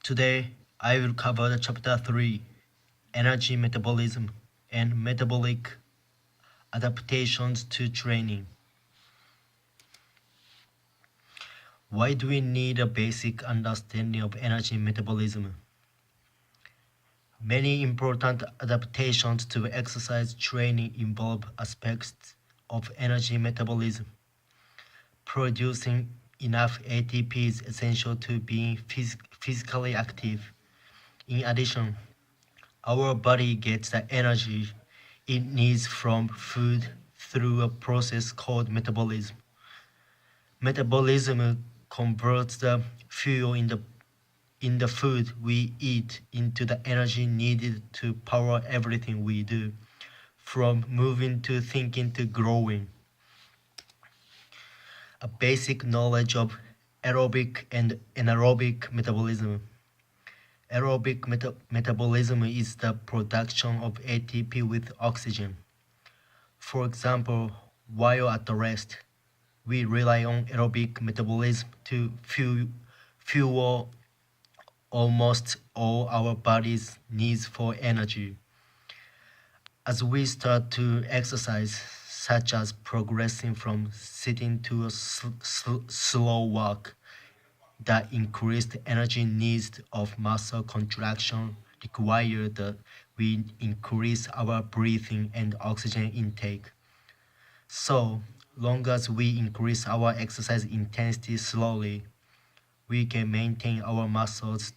Today, I will cover the chapter 3, energy metabolism and metabolic adaptations to training. Why do we need a basic understanding of energy metabolism? Many important adaptations to exercise training involve aspects of energy metabolism. Producing enough ATP is essential to being physically active. In addition, our body gets the energy it needs from food through a process called metabolism. Metabolism converts the fuel in the food we eat into the energy needed to power everything we do, from moving to thinking to growing. A basic knowledge of aerobic and anaerobic metabolism. Aerobic metabolism is the production of ATP with oxygen. For example, while at rest, we rely on aerobic metabolism to fuel almost all our body's needs for energy. As we start to exercise, such as progressing from sitting to a slow walk, the increased energy needs of muscle contraction require that we increase our breathing and oxygen intake. So long as we increase our exercise intensity slowly, we can maintain our muscles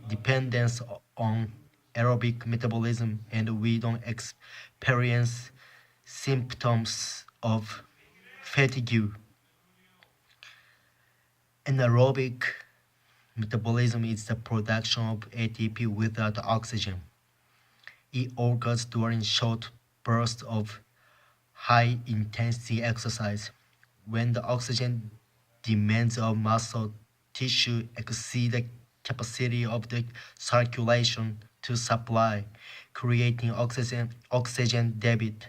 dependence on aerobic metabolism and we don't experience symptoms of fatigue. Anaerobic metabolism is the production of ATP without oxygen. It occurs during short bursts of high intensity exercise when the oxygen demands of muscle tissue exceed the capacity of the circulation to supply, creating oxygen debit.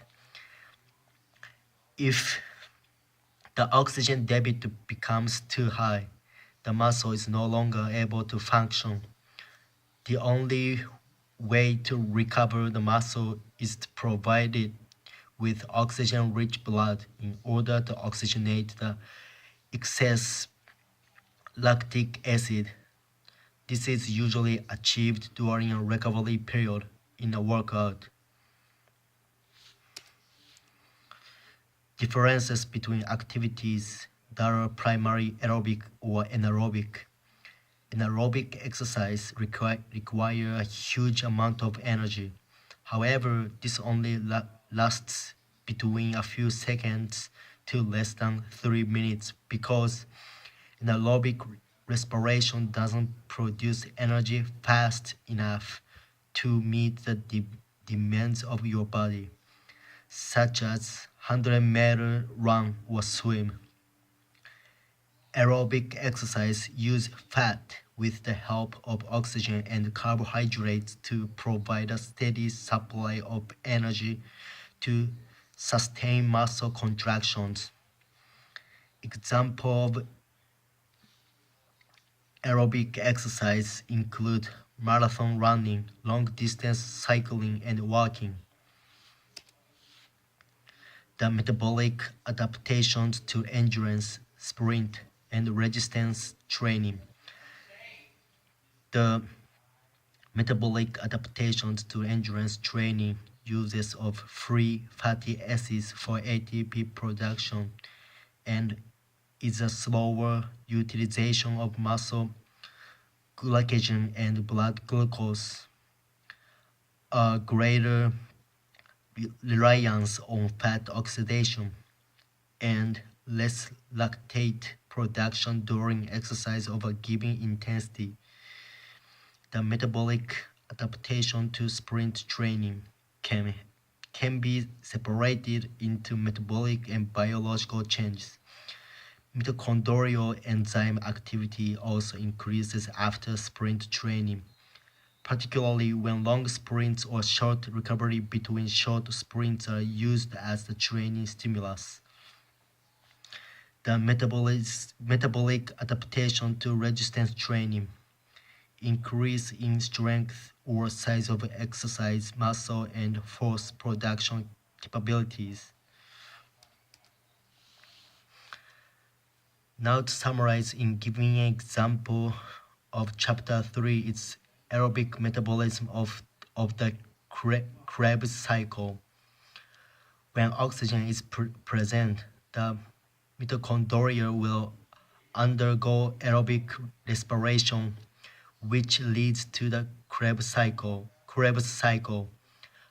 If the oxygen debit becomes too high, the muscle is no longer able to function. The only way to recover the muscle is to provide it with oxygen-rich blood in order to oxygenate the excess lactic acid. This is usually achieved during a recovery period in a workout. Differences between activities that are primary aerobic or anaerobic. Anaerobic exercise require a huge amount of energy. However, this only lasts between a few seconds to less than 3 minutes because anaerobic respiration doesn't produce energy fast enough to meet the demands of your body, such as 100-meter run or swim. Aerobic exercise use fat with the help of oxygen and carbohydrates to provide a steady supply of energy to sustain muscle contractions. Examples of aerobic exercise include marathon running, long-distance cycling, and walking. The metabolic adaptations to endurance, sprint, and resistance training. The metabolic adaptations to endurance training uses of free fatty acids for ATP production and is a slower utilization of muscle glycogen and blood glucose, a greater reliance on fat oxidation, and less lactate production during exercise of a given intensity. The metabolic adaptation to sprint training can be separated into metabolic and biological changes. Mitochondrial enzyme activity also increases after sprint training, particularly when long sprints or short recovery between short sprints are used as the training stimulus. The metabolic adaptation to resistance training. increase in strength or size of exercise muscle and force production capabilities. Now to summarize in giving an example of chapter 3, it's aerobic metabolism of the Krebs cycle. When oxygen is present, the mitochondria will undergo aerobic respiration, which leads to the Krebs cycle.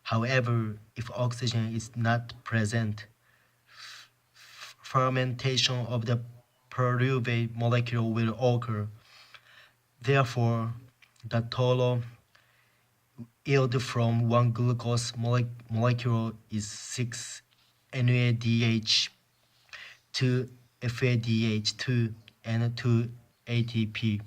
However, if oxygen is not present, fermentation of the pyruvate molecule will occur. Therefore, the total yield from one glucose molecule is 6 NADH, 2 FADH2, and 2 ATP.